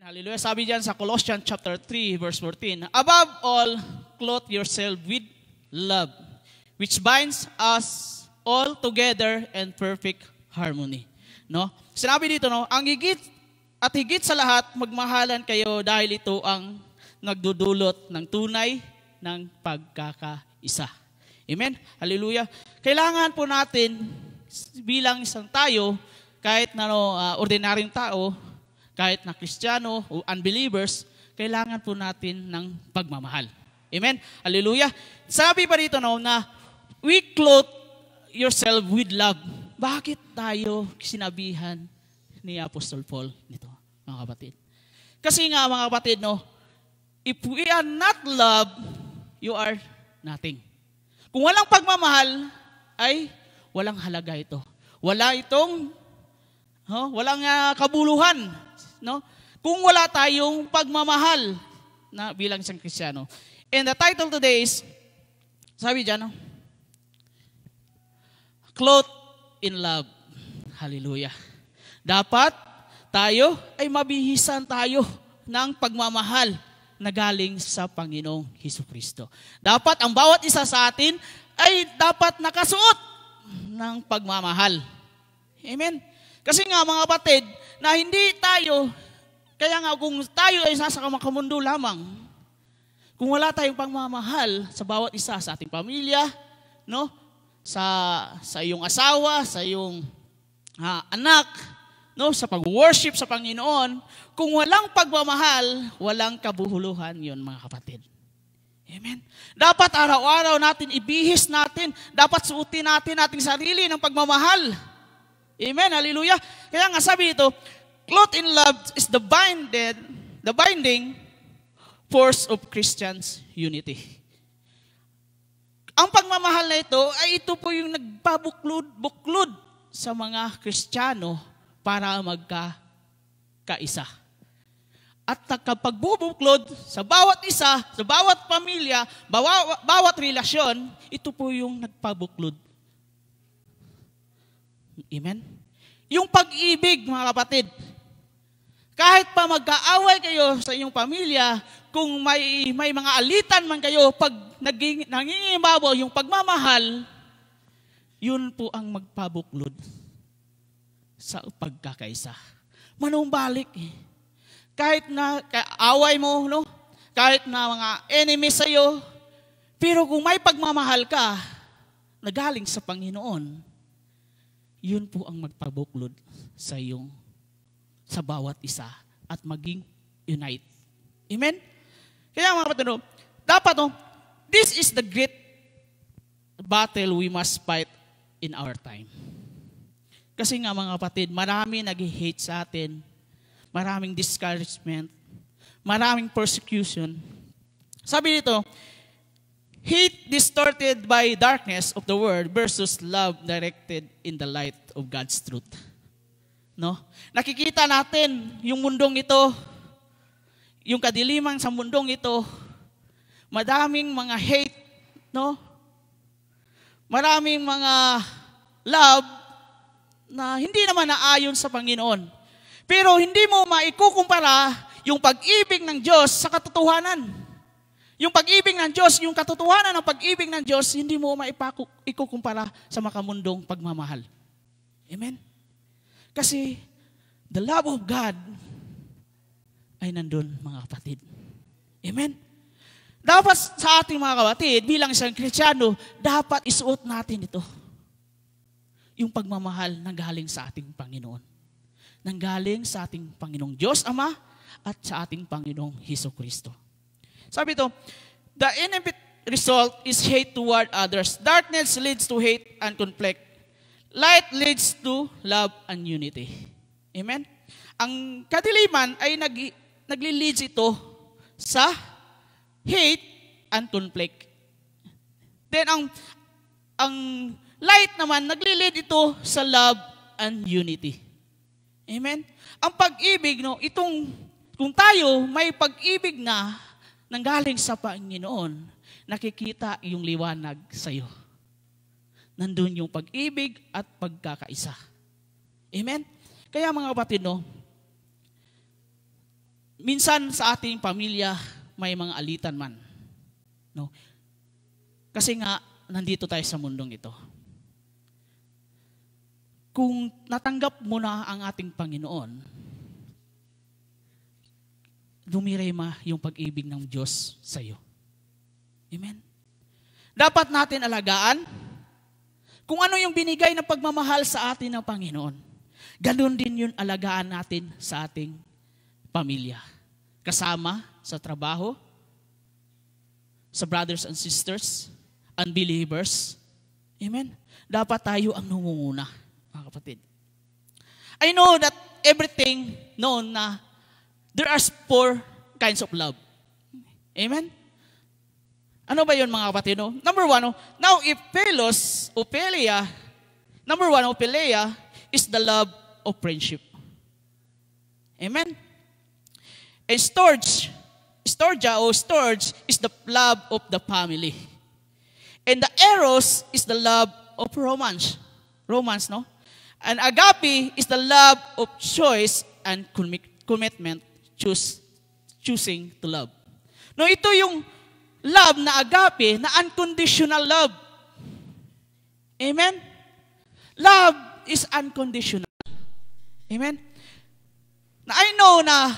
Hallelujah. Sabi diyan sa Colossians chapter 3 verse 14, above all, clothe yourself with love, which binds us all together in perfect harmony. No? Sinabi dito, no, ang higit at higit sa lahat, magmahalan kayo dahil ito ang nagdudulot ng tunay ng pagkakaisa. Amen? Hallelujah. Kailangan po natin bilang isang tayo, kahit na ordinaryong tao, kahit na Kristiyano o unbelievers, kailangan po natin ng pagmamahal. Amen? Hallelujah. Sabi pa rito na we clothe yourself with love. Bakit tayo sinabihan ni Apostle Paul nito, mga kapatid? Kasi nga, mga kapatid, if we are not love, you are nothing. Kung walang pagmamahal, ay walang halaga ito. Wala itong, walang kabuluhan. No? Kung wala tayong pagmamahal na bilang isang Kristiyano. And the title today is, sabi dyan, Clothed in Love. Hallelujah. Dapat tayo ay mabihisan tayo ng pagmamahal na galing sa Panginoong Hesukristo. Dapat ang bawat isa sa atin ay dapat nakasuot ng pagmamahal. Amen? Kasi nga mga kapatid, na hindi tayo, kaya nga kung tayo ay nasa makamundo lamang, kung wala tayong pagmamahal sa bawat isa, sa ating pamilya, no? Sa iyong asawa, sa iyong anak, no? Sa pag-worship sa Panginoon, kung walang pagmamahal, walang kabuhuluhan yon, mga kapatid. Amen? Dapat araw-araw natin, ibihis natin, dapat suotin natin ating sarili ng pagmamahal. Amen, hallelujah. Kaya nga sabi ito, clothed in love is the binding force of Christians' unity. Ang pagmamahal na ito ay ito po yung nagpabuklod sa mga Kristiyano para magkakaisa. At kapag bubuklod sa bawat isa, sa bawat pamilya, bawat relasyon, ito po yung nagpabuklod. Amen? Yung pag-ibig, mga kapatid, kahit pa magkaaway kayo sa inyong pamilya, kung may mga alitan man kayo, pag nangingibabaw yung pagmamahal, yun po ang magpabuklod sa pagkakaisa. Manumbalik. Kahit na away mo, no? Kahit na mga enemies sa'yo, pero kung may pagmamahal ka na galing sa Panginoon, yun po ang magpabuklod sa bawat isa at maging unite. Amen? Kaya mga kapatid, dapat, this is the great battle we must fight in our time. Kasi nga mga kapatid, marami nag-hate sa atin, maraming discouragement, maraming persecution. Sabi dito, hate distorted by darkness of the world versus love directed in the light of God's truth. No? Nakikita natin yung mundong ito, yung kadiliman sa mundong ito, madaming mga hate, no? Maraming mga love na hindi naman naayon sa Panginoon. Pero hindi mo maikukumpara yung pag-ibig ng Diyos sa katotohanan. Yung pag-ibig ng Diyos, yung katotohanan ng pag-ibig ng Diyos, hindi mo maikukumpara sa makamundong pagmamahal. Amen? Kasi, the love of God ay nandun, mga kapatid. Amen? Dapat sa ating mga kapatid, bilang isang Kristiyano, dapat isuot natin ito. Yung pagmamahal na galing sa ating Panginoon. Nanggaling sa ating Panginoong Diyos Ama at sa ating Panginoong Hesukristo. Sabi ito, the inevitable result is hate toward others. Darkness leads to hate and conflict. Light leads to love and unity. Amen? Ang kadiliman ay nagli-leads ito sa hate and conflict. Then ang light naman, nagli-lead ito sa love and unity. Amen? Ang pag-ibig, kung tayo may pag-ibig na nanggaling sa Panginoon, nakikita yung liwanag sa iyo. Nandun yung pag-ibig at pagkakaisa. Amen? Kaya mga kapatid, minsan sa ating pamilya, may mga alitan man. No? Kasi nga, nandito tayo sa mundong ito. Kung natanggap mo na ang ating Panginoon, dumirema yung pag-ibig ng Diyos sa iyo. Amen? Dapat natin alagaan kung ano yung binigay na pagmamahal sa atin ng Panginoon. Ganon din yun alagaan natin sa ating pamilya. Kasama sa trabaho, sa brothers and sisters, unbelievers. Amen? Dapat tayo ang nungunguna, mga kapatid. I know that everything known na there are 4 kinds of love. Amen? Ano ba yun, mga kapatid? No? Number 1, now if Philia is the love of friendship. Amen? And storge is the love of the family. And the eros is the love of romance. Romance, no? And agape is the love of choice and commitment, choosing to love. No, ito yung love na agape, na unconditional love. Amen? Love is unconditional. Amen? Na I know na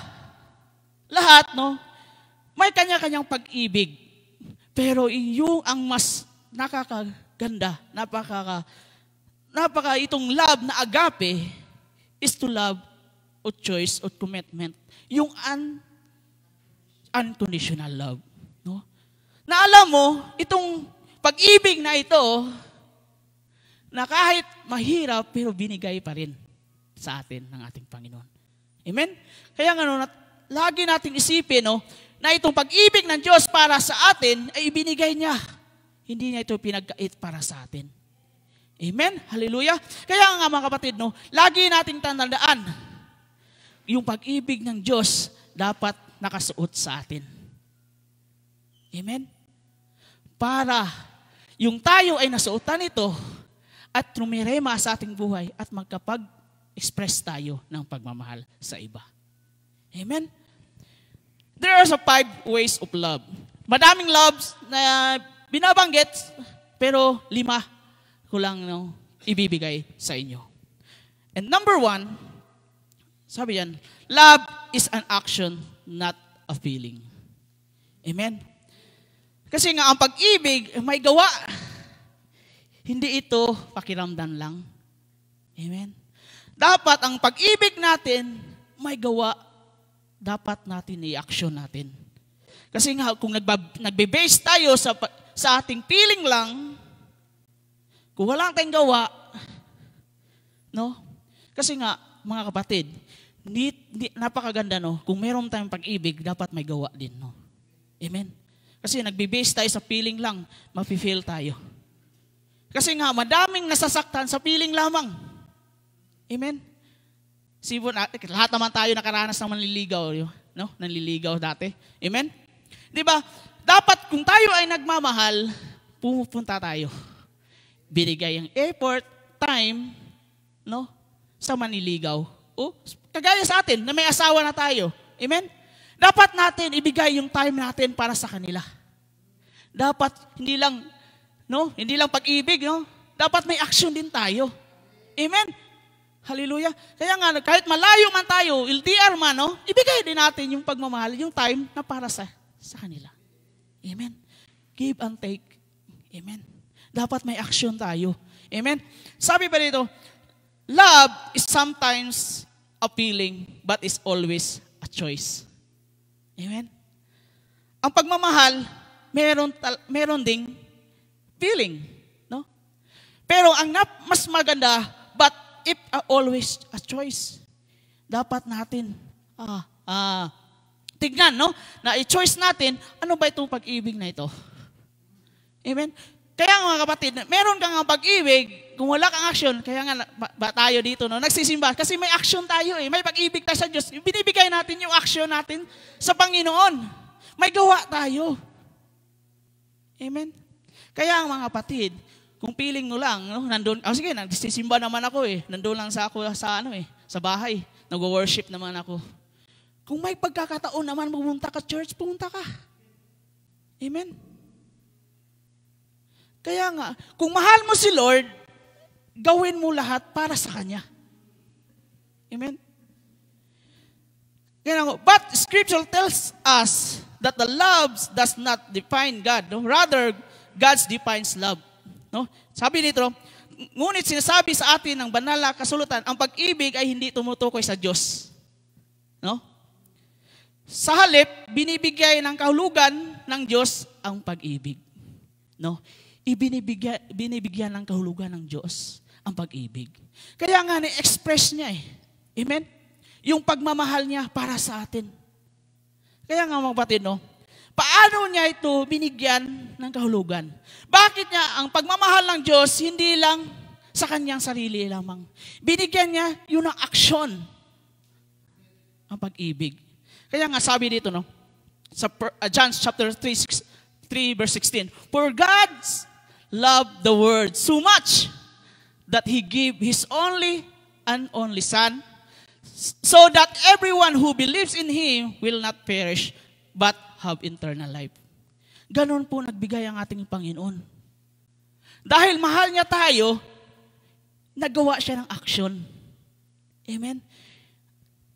lahat, no, may kanya-kanyang pag-ibig. Pero yung ang mas nakakaganda, itong love na agape is to love o choice o commitment. Yung unconditional love. No? Na alam mo, itong pag-ibig na ito, na kahit mahirap, pero binigay pa rin sa atin ng ating Panginoon. Amen? Kaya nga, lagi nating isipin, na itong pag-ibig ng Diyos para sa atin, ay ibinigay niya. Hindi niya ito pinagkait para sa atin. Amen? Hallelujah? Kaya nga, mga kapatid, lagi nating tandaan, yung pag-ibig ng Diyos dapat nakasuot sa atin. Amen? Para yung tayo ay nasuotan ito at rumirema sa ating buhay at magkapag-express tayo ng pagmamahal sa iba. Amen? There are 5 ways of love. Madaming loves na binabanggit, pero 5 ko lang ibibigay sa inyo. And number 1, sabi yan, love is an action, not a feeling. Amen? Kasi nga, ang pag-ibig, may gawa. Hindi ito pakiramdam lang. Amen? Dapat ang pag-ibig natin, may gawa. Dapat natin i-action natin. Kasi nga, kung nagbe-base tayo sa ating feeling lang, kung walang tayong gawa, no? Kasi nga, mga kapatid, napakaganda, no? Kung meron tayong pag-ibig, dapat may gawa din, no? Amen? Kasi nagbe-base tayo sa feeling lang, mafe-feel tayo. Kasi nga, madaming nasasaktan sa feeling lamang. Amen? Lahat naman tayo nakaranas ng manliligaw, no? Nanliligaw dati. Amen? Di ba? Dapat kung tayo ay nagmamahal, pupunta tayo. Binigay ang effort, time, no? Sa manliligaw. O, kagaya sa atin, na may asawa na tayo. Amen? Dapat natin ibigay yung time natin para sa kanila. Dapat hindi lang pag-ibig, no? Dapat may action din tayo. Amen? Hallelujah. Kaya nga, kahit malayo man tayo, LDR man, no? Ibigay din natin yung pagmamahal, yung time na para sa kanila. Amen? Give and take. Amen? Dapat may action tayo. Amen? Sabi pa dito, love is sometimes a feeling, but is always a choice. Amen? Ang pagmamahal, meron ding feeling. No? Pero ang mas maganda, but if always a choice, dapat natin tignan, no? Na i-choice natin, ano ba itong pag-ibig na ito? Amen? Kaya mga kapatid, meron kang pag-ibig, kung wala kang action, kaya nga ba tayo dito, no? Nagsisimba, kasi may action tayo eh. May pag-ibig tayo sa Diyos. Binibigay natin yung action natin sa Panginoon. May gawa tayo. Amen? Kaya mga kapatid, kung feeling mo lang, no, nandun, sige, nagsisimba naman ako eh. Nandun lang sa bahay. Nag-worship naman ako. Kung may pagkakataon naman pumunta ka church, pumunta ka. Amen? Kaya nga, kung mahal mo si Lord, gawin mo lahat para sa Kanya. Amen? Kaya nga, but Scripture tells us that the love does not define God. No? Rather, God defines love. No? Sabi nito, ngunit sinasabi sa atin ng banal na kasulatan, ang pag-ibig ay hindi tumutukoy sa Diyos. No? Sa halip, binibigay ng kahulugan ng Diyos ang pag-ibig. No? Binibigyan ng kahulugan ng Diyos ang pag-ibig. Kaya nga ni-express niya eh. Amen? Yung pagmamahal niya para sa atin. Kaya nga mga kapatid, no? Paano niya ito binigyan ng kahulugan? Bakit niya ang pagmamahal ng Diyos hindi lang sa kanyang sarili lamang? Binigyan niya yun ng aksyon. Ang pag-ibig. Kaya nga sabi dito, no? Sa John chapter 3 verse 16. For God loved the world so much that He gave His only and only Son, so that everyone who believes in Him will not perish, but have eternal life. Ganon po nagbigay ang ating Panginoon. Dahil mahal niya tayo, nagawa siya ng aksyon. Amen?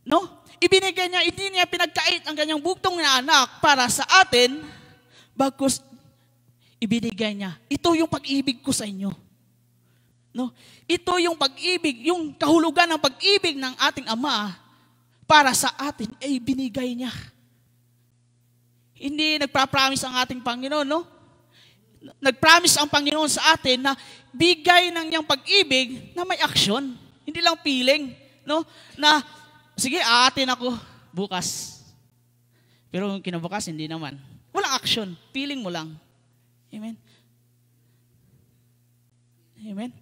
No? Ibinigay niya, hindi niya pinagkait ang kanyang buktong na anak para sa atin, bagkus ibinigay niya. Ito yung pag-ibig ko sa inyo. No? Ito yung pag-ibig, yung kahulugan ng pag-ibig ng ating Ama para sa atin, ay binigay niya. Hindi nagpa-promise ang ating Panginoon, no? Nag-promise ang Panginoon sa atin na bigay ng niyang pag-ibig na may aksyon. Hindi lang feeling, no? Na, sige, aatin ako bukas. Pero kinabukas, hindi naman. Walang aksyon. Feeling mo lang. Amen? Amen?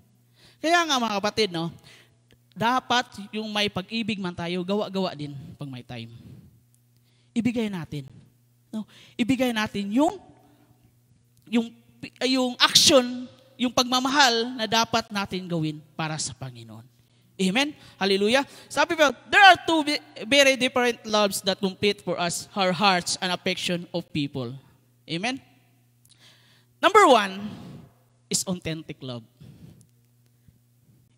Kaya nga mga kapatid, no? Dapat yung may pag-ibig man tayo, gawa-gawa din pag may time. Ibigay natin. No? Ibigay natin yung action, yung pagmamahal na dapat natin gawin para sa Panginoon. Amen? Hallelujah. Sabi pa, there are two very different loves that complete for us our hearts and affection of people. Amen? Number one is authentic love.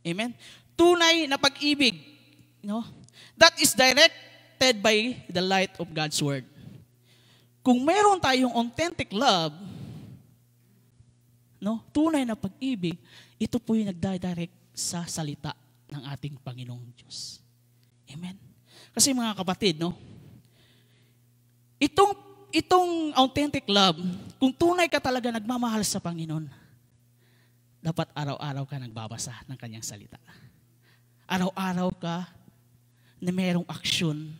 Amen? Tunay na pag-ibig. No? That is directed by the light of God's Word. Kung meron tayong authentic love, no, tunay na pag-ibig, ito po yung nagdadirect sa salita ng ating Panginoong Diyos. Amen? Kasi mga kapatid, no, itong authentic love, kung tunay ka talaga nagmamahal sa Panginoon, dapat araw-araw ka nagbabasa ng kanyang salita. Araw-araw ka na mayroong aksyon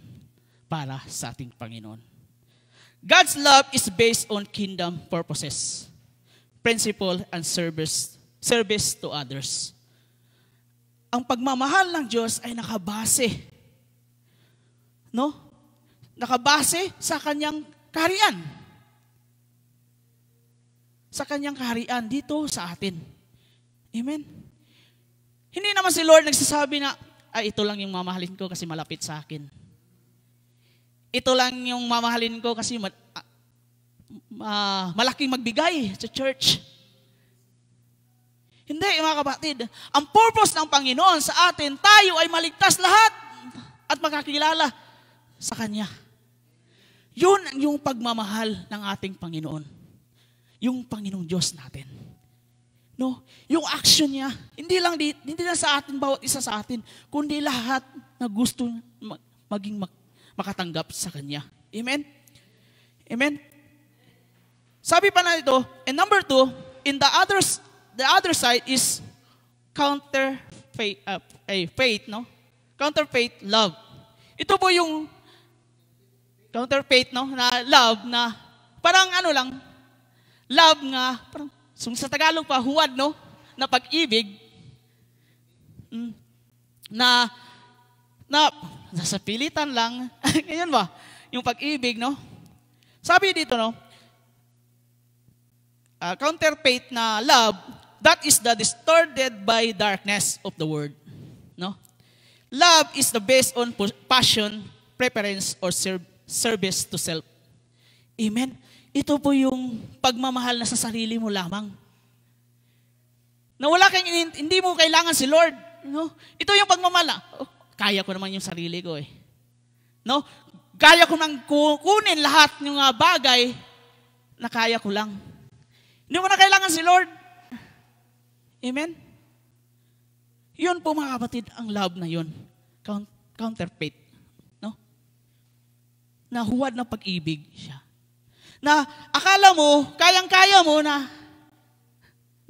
para sa ating Panginoon. God's love is based on kingdom purposes, principle, and service to others. Ang pagmamahal ng Diyos ay nakabase, no? Nakabase sa kanyang kaharian. Sa kanyang kaharian dito sa atin. Amen? Hindi naman si Lord nagsasabi na, ito lang yung mamahalin ko kasi malapit sa akin. Ito lang yung mamahalin ko kasi malaking magbigay sa church. Hindi, mga kapatid. Ang purpose ng Panginoon sa atin, tayo ay maligtas lahat at makakilala sa Kanya. Yun yung pagmamahal ng ating Panginoon. Yung Panginoong Diyos natin. No? Yung action niya, hindi lang sa atin, bawat isa sa atin, kundi lahat na gusto maging makatanggap sa Kanya. Amen? Amen? Sabi pa na ito, and number 2, in the other side is faith, no? Counterfeit love. Ito po yung counterfeit, no? Na love na parang love nga, parang sa Tagalog pa, huwad, no? Na pag-ibig na nasa pilitan lang. Ganyan ba? Yung pag-ibig, no? Sabi dito, no? Counterfeit na love, that is the distorted by darkness of the world. No? Love is the based on passion, preference or service to self. Amen? Ito po yung pagmamahal na sa sarili mo lamang. Na wala kang, hindi mo kailangan si Lord. No? Ito yung pagmamahal. Kaya ko naman yung sarili ko eh. No? Kaya ko nang kunin lahat ng bagay na kaya ko lang. Hindi mo na kailangan si Lord. Amen? Yun po mga kapatid, ang love na yun. Counterfeit. No? Na huwad na pag-ibig siya. Na akala mo, kayang-kaya mo na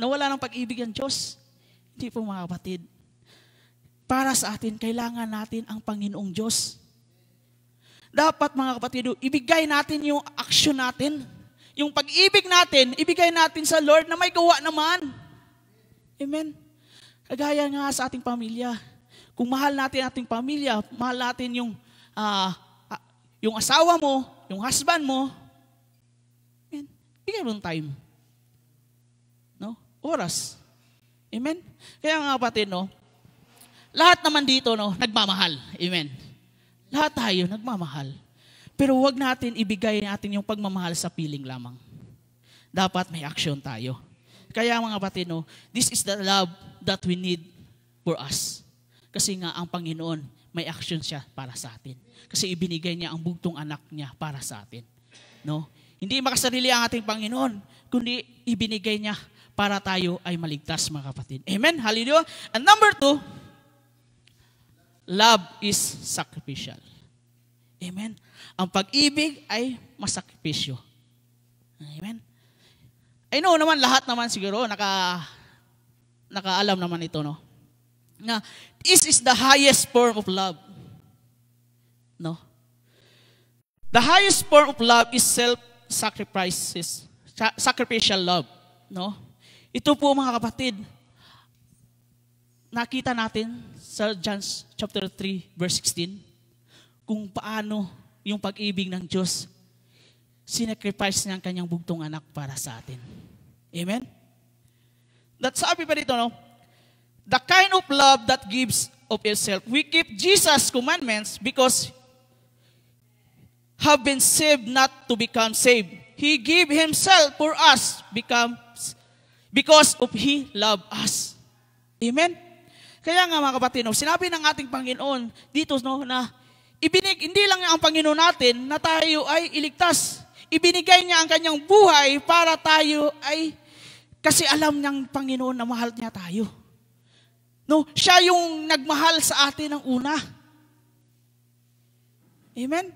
wala ng pag-ibig ang Diyos. Hindi po mga kapatid. Para sa atin, kailangan natin ang Panginoong Diyos. Dapat mga kapatid, ibigay natin yung action natin. Yung pag-ibig natin, ibigay natin sa Lord na may gawa naman. Amen? Kagaya nga sa ating pamilya. Kung mahal natin ating pamilya, mahal natin yung asawa mo, yung husband mo, amen, bigay mo ng time. No? Oras. Amen? Kaya nga kapatid, no, lahat naman dito, no, nagmamahal. Amen? Lahat tayo nagmamahal. Pero huwag natin ibigay natin yung pagmamahal sa feeling lamang. Dapat may action tayo. Kaya mga kapatid, no, this is the love that we need for us. Kasi nga ang Panginoon, may action siya para sa atin. Kasi ibinigay niya ang bugtong anak niya para sa atin. No? Hindi makasarili ang ating Panginoon, kundi ibinigay niya para tayo ay maligtas, mga kapatid. Amen? Hallelujah. And number 2, love is sacrificial. Amen? Ang pag-ibig ay masakripisyo. Amen? I know naman, lahat naman siguro, nakaalam naman ito, no? Na this is the highest form of love. No? The highest form of love is sacrificial love. No? Ito po mga kapatid, nakita natin sa John chapter 3 verse 16 kung paano yung pag-ibig ng Diyos sinacrifice niya ang kanyang bugtong anak para sa atin. Amen? That sabi pa dito, no? The kind of love that gives of itself. We keep Jesus' commandments because have been saved not to become saved. He gave Himself for us because of He loved us. Amen? Kaya nga mga kapatid, no, sinabi ng ating Panginoon dito, no, na hindi lang ang Panginoon natin na tayo ay iligtas. Ibinigay niya ang kanyang buhay para tayo ay, kasi alam niyang Panginoon na mahal niya tayo. No, siya yung nagmahal sa atin ng una. Amen?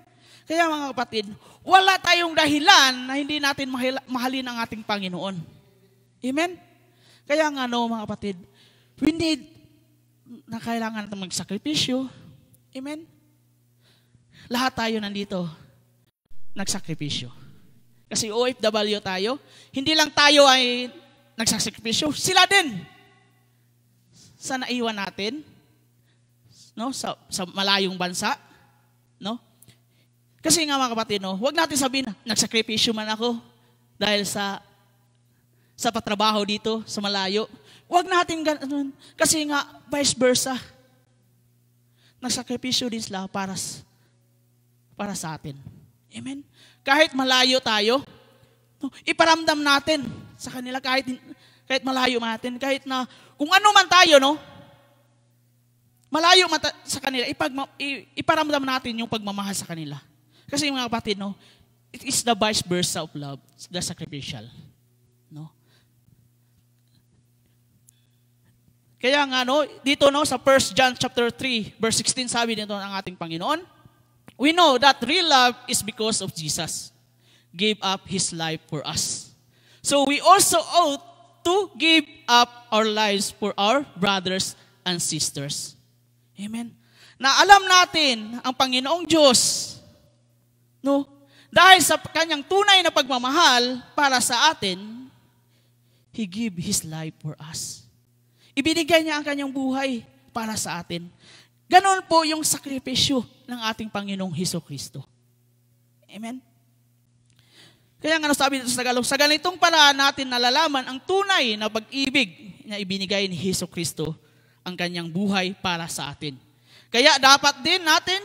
Kaya mga kapatid, wala tayong dahilan na hindi natin mahalin ang ating Panginoon. Amen? Kaya nga no, mga kapatid, we need na kailangan natin magsakripisyo. Amen? Lahat tayo nandito nagsakripisyo. Kasi OFW tayo, hindi lang tayo ay nagsakripisyo, sila din. Sa naiwan natin, no, sa malayong bansa, no? Kasi nga mga kapatid, no, huwag natin sabihin, nagsakripisyo man ako dahil sa patrabaho dito sa malayo. Huwag natin ganun, kasi nga vice versa. Nagsakripisyo din sila para sa atin. Amen. Kahit malayo tayo, no, iparamdam natin sa kanila kahit malayo natin, kahit na kung ano man tayo, no? Malayo sa kanila, iparamdam natin yung pagmamahal sa kanila. Kasi mga kapatid, no? It is the vice versa of love, the sacrificial. No? Kaya nga, no, dito, no, sa 1 John chapter 3, verse 16, sabi dito ng ating Panginoon, we know that real love is because of Jesus gave up His life for us. So we also ought to give up our lives for our brothers and sisters. Amen. Na alam natin ang Panginoong Diyos, no, dahil sa kanyang tunay na pagmamahal para sa atin, He gave His life for us. Ibinigay niya ang kanyang buhay para sa atin. Ganon po yung sakripisyo ng ating Panginoong Hesukristo. Amen. Kaya nga sabi dito sa Tagalog, sa ganitong paraan natin nalalaman ang tunay na pag-ibig na ibinigay ni Hesukristo ang kanyang buhay para sa atin. Kaya dapat din natin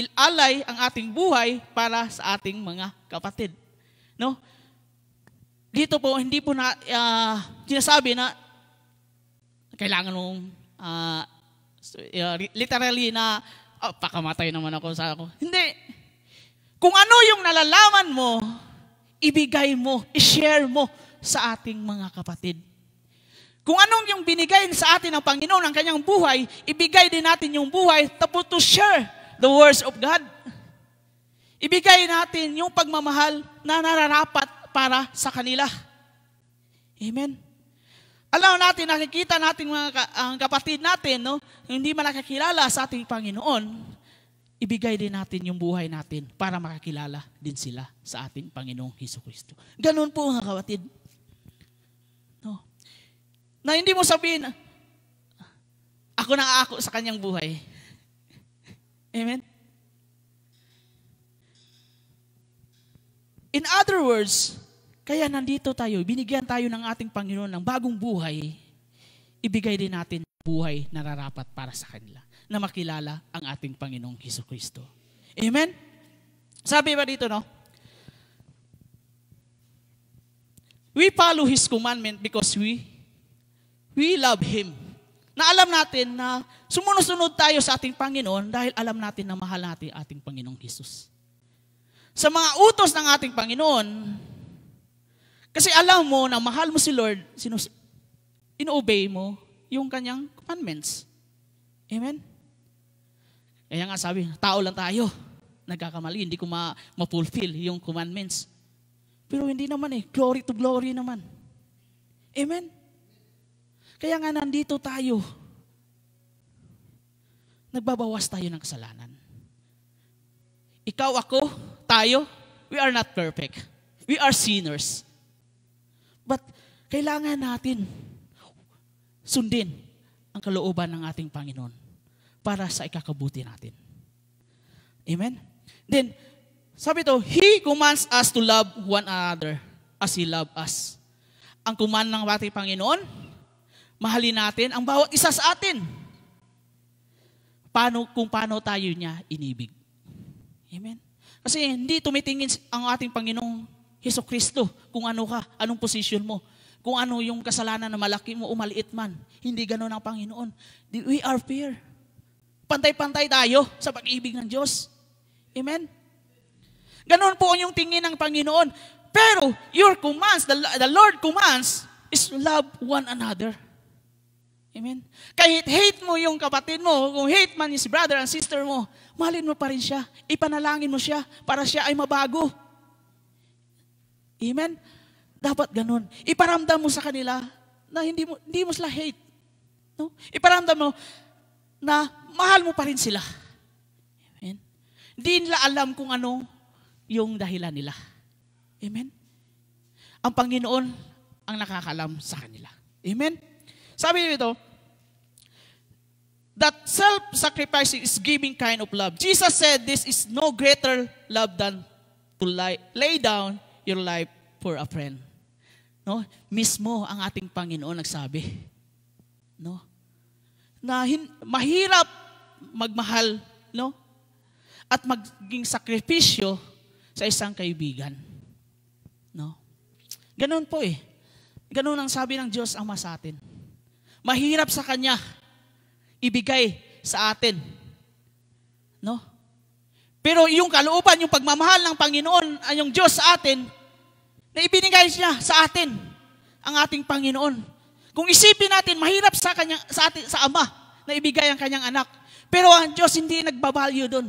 ilalay ang ating buhay para sa ating mga kapatid. No? Dito po, hindi po na sinasabi na kailangan mong literally na pakamatay naman ako sa ako. Hindi. Kung ano yung nalalaman mo, ibigay mo, i-share mo sa ating mga kapatid. Kung anong yung binigay sa atin ng Panginoon, ang kanyang buhay, ibigay din natin yung buhay tapos to share the words of God. Ibigay natin yung pagmamahal na nararapat para sa kanila. Amen. Alam natin, nakikita natin ang kapatid natin, no, hindi man nakakilala sa ating Panginoon, ibigay din natin yung buhay natin para makakilala din sila sa ating Panginoong Hesukristo. Ganun po mga kapatid. No. Na hindi mo sabihin, ako na ako sa kanyang buhay. Amen? In other words, kaya nandito tayo, binigyan tayo ng ating Panginoon ng bagong buhay, ibigay din natin buhay na nararapat para sa kanila, na makilala ang ating Panginoong Hesukristo. Amen? Sabi ba dito, no? We follow His commandment because we love Him. Na alam natin na sumunod-sunod tayo sa ating Panginoon dahil alam natin na mahal natin ating Panginoong Jesus. Sa mga utos ng ating Panginoon, kasi alam mo na mahal mo si Lord, ino-obey mo yung kanyang commandments. Amen? Kaya nga sabi, tao lang tayo, nagkakamali, hindi ko ma-fulfill yung commandments. Pero hindi naman glory to glory naman. Amen? Kaya nga nandito tayo, nagbabawas tayo ng kasalanan. Ikaw, ako, tayo, we are not perfect. We are sinners. But kailangan natin sundin ang kalooban ng ating Panginoon para sa ikakabuti natin. Amen? Then, sabi ito, He commands us to love one another as He loved us. Ang command ng ating Panginoon, mahalin natin ang bawat isa sa atin. Kung paano tayo niya inibig. Amen? Kasi hindi tumitingin ang ating Panginoong Hesukristo kung ano ka, anong position mo, kung ano yung kasalanan na malaki mo o maliit man. Hindi ganoon ang Panginoon. We are fair. Pantay-pantay tayo sa pag-ibig ng Diyos. Amen? Ganoon po yung tingin ng Panginoon. Pero your commands, the Lord commands, is love one another. Amen? Kahit hate mo yung kapatid mo, kung hate man yung si brother and sister mo, mahalin mo pa rin siya. Ipanalangin mo siya para siya ay mabago. Amen? Dapat ganun. Iparamdam mo sa kanila na hindi mo sila hate. No? Iparamdam mo na mahal mo pa rin sila. Amen? Hindi nila alam kung ano yung dahilan nila. Amen? Ang Panginoon ang nakakalam sa kanila. Amen? Sabi dito, that self-sacrificing is giving kind of love. Jesus said this is no greater love than to lay down your life for a friend. No? Mismo ang ating Panginoon nagsabi. No? Na mahirap magmahal, no? At maging sakripisyo sa isang kaibigan. No? Ganun po Ganun ang sabi ng Diyos Ama sa atin. Mahirap sa Kanya ibigay sa atin. No? Pero yung kalooban, yung pagmamahal ng Panginoon, ay yung Diyos sa atin, na ibinigay niya sa atin, ang ating Panginoon. Kung isipin natin, mahirap sa atin, sa Ama, na ibigay ang Kanyang anak. Pero ang Diyos hindi nagbabalyo doon.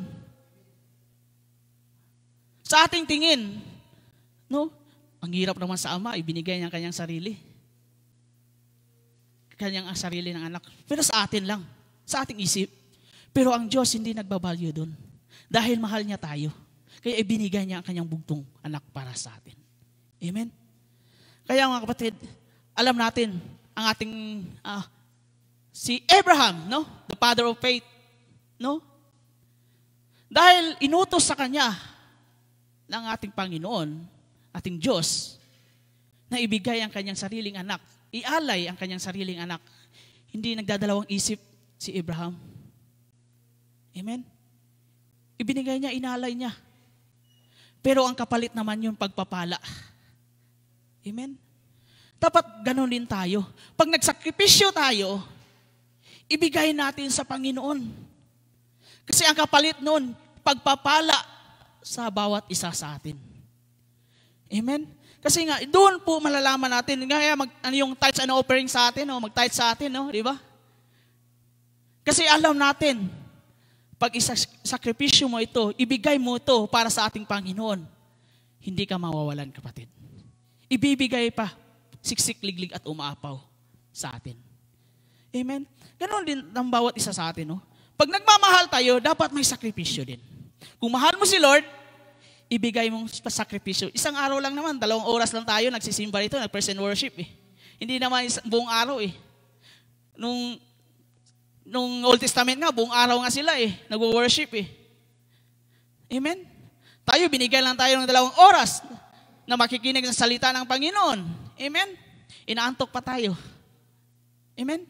Sa ating tingin, no? Ang hirap naman sa Ama, ibinigay niya ang Kanyang sarili. Kanyang sarili ng anak. Pero sa atin lang. Sa ating isip. Pero ang Diyos hindi nagbabalyo doon. Dahil mahal niya tayo. Kaya ibinigay niya ang Kanyang bugtong anak para sa atin. Amen? Kaya mga kapatid, alam natin ang ating si Abraham, no? The father of faith. No? Dahil inutos sa kanya ng ating Panginoon, ating Diyos, na ibigay ang Kanyang sariling anak. Ialay ang Kanyang sariling anak. Hindi nagdadalawang isip si Abraham. Amen? Ibinigay niya, inalay niya. Pero ang kapalit naman yung pagpapala. Amen? Dapat ganun din tayo. Pag nagsakripisyo tayo, ibigay natin sa Panginoon. Kasi ang kapalit nun, pagpapala sa bawat isa sa atin. Amen? Kasi nga, doon po malalaman natin, kaya yung tithes and offering sa atin, mag-tithe sa atin, di ba? Kasi alam natin, pag isakripisyo mo ito, ibigay mo ito para sa ating Panginoon, hindi ka mawawalan, kapatid. Ibibigay pa, siksik, liglig at umaapaw sa atin. Amen? Ganon din ang bawat isa sa atin. Pag nagmamahal tayo, dapat may sakripisyo din. Kung mahal mo si Lord, ibigay mong sakripisyo. Isang araw lang naman, 2 oras lang tayo nagsisimba rito, nag-praise and worship. Hindi naman buong araw. Nung Old Testament nga, buong araw nga sila nag-worship. Amen? Tayo, binigay lang tayo ng 2 oras na makikinig sa salita ng Panginoon. Amen? Inaantok pa tayo. Amen?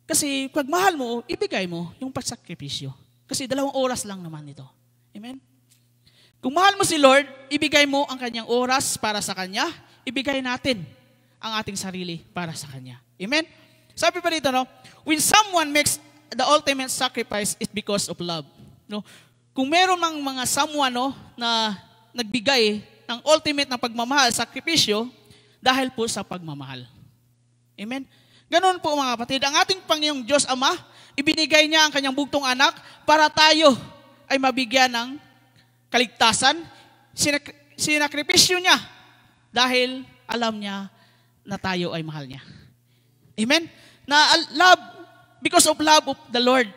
Kasi pag mahal mo, ibigay mo yung pagsakripisyo. Kasi 2 oras lang naman ito. Amen? Kung mahal mo si Lord, ibigay mo ang kanyang oras para sa kanya, ibigay natin ang ating sarili para sa kanya. Amen? Sabi pa dito, when someone makes the ultimate sacrifice, it's because of love. Kung meron mang mga someone na nagbigay ng ultimate na pagmamahal, sakripisyo, dahil po sa pagmamahal. Amen? Ganon po mga kapatid, ang ating Panginoong Diyos Ama, ibinigay niya ang kanyang bugtong anak para tayo ay mabigyan ng kaligtasan. Sinakripisyo niya dahil alam niya na tayo ay mahal niya. Amen? Na love, because of love of the Lord,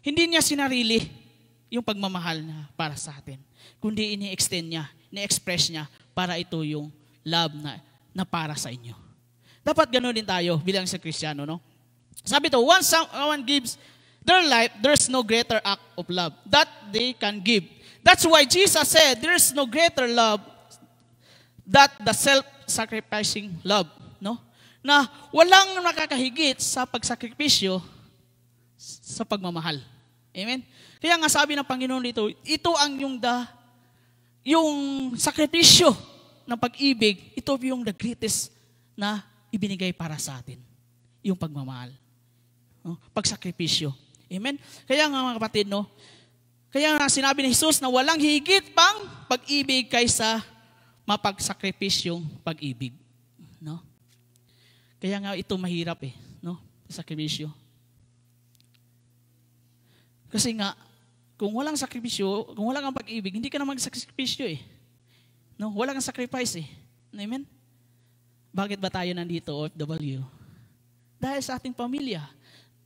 hindi niya sinarili yung pagmamahal na para sa atin, kundi ini-extend niya, ni-express niya para ito yung love na para sa inyo. Dapat ganoon din tayo bilang sa Kristiyano, Sabi ito, once someone gives their life, there's no greater act of love that they can give. That's why Jesus said, there's no greater love that the self-sacrificing love. Na walang nakakahigit sa pagsakripisyo sa pagmamahal. Amen? Kaya nga sabi ng Panginoon dito, ito ang yung sakripisyo ng pag-ibig, ito yung the greatest na ibinigay para sa atin. Yung pagmamahal. Pagsakripisyo. Amen? Kaya nga mga kapatid, kaya nga sinabi ni Jesus na walang higit pang pag-ibig kaysa mapagsakripisyong pag-ibig. Kaya nga ito mahirap sakripisyo. Kasi nga, kung walang sakripisyo, kung walang ang pag-ibig, hindi ka na magsakripisyo Wala kang sacrifice Amen? Bakit ba tayo nandito, OFW? Dahil sa ating pamilya.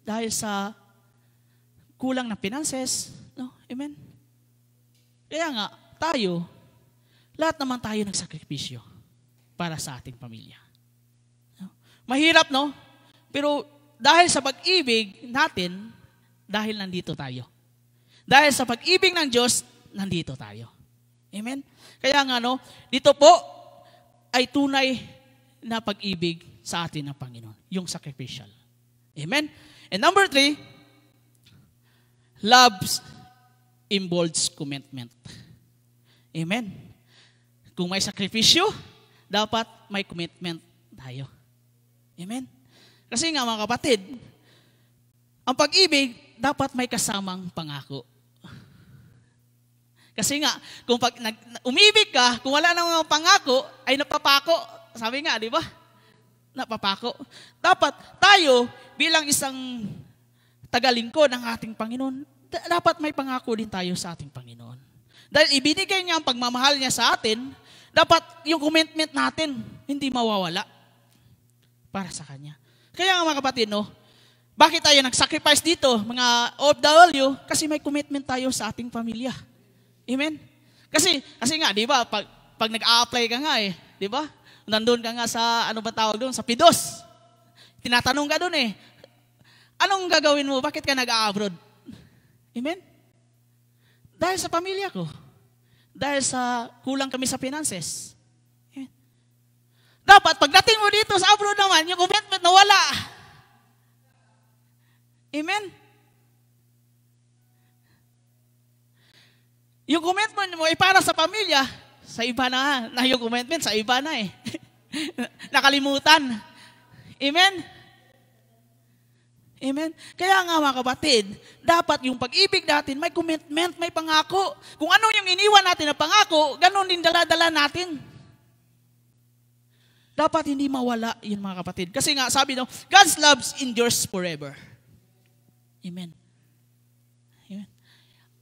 Dahil sa kulang ng finances. Amen? Kaya nga, tayo, lahat naman tayo nagsakripisyo para sa ating pamilya. Mahirap, Pero dahil sa pag-ibig natin, dahil nandito tayo. Dahil sa pag-ibig ng Diyos, nandito tayo. Amen? Kaya nga, dito po ay tunay na pag-ibig sa atin ng Panginoon. Yung sacrificial. Amen? And number 3, love involves commitment. Amen? Kung may sakripisyo, dapat may commitment tayo. Amen? Kasi nga mga kapatid, ang pag-ibig, dapat may kasamang pangako. Kasi nga, kung umibig ka, kung wala nang mga pangako, ay napapako. Sabi nga, di ba? Napapako. Dapat tayo, bilang isang tagalingkod ng ating Panginoon, dapat may pangako din tayo sa ating Panginoon. Dahil ibinigay niya ang pagmamahal niya sa atin, dapat yung commitment natin, hindi mawawala para sa Kanya. Kaya nga mga kapatid, bakit tayo nag-sacrifice dito, mga OFW? Kasi may commitment tayo sa ating pamilya. Amen? Kasi nga, di ba, pag nag-a-apply ka nga di ba? Nandun ka nga sa, ano ba tawag doon? Sa PIDOS. Tinatanong ka doon anong gagawin mo? Bakit ka nag-a-abroad? Amen? Dahil sa pamilya ko. Dahil sa kulang kami sa finances. Amen? Dapat, pagdating mo dito sa abroad naman, yung commitment na wala. Amen? Yung commitment mo ay para sa pamilya, sa iba na yung commitment, sa iba na eh. Nakalimutan. Amen? Amen? Kaya nga mga kapatid, dapat yung pag-ibig natin, may commitment, may pangako. Kung ano yung iniwan natin na pangako, ganun din dala-dala natin. Dapat hindi mawala yun mga kapatid. Kasi nga sabi no, God's love endures forever. Amen. Amen.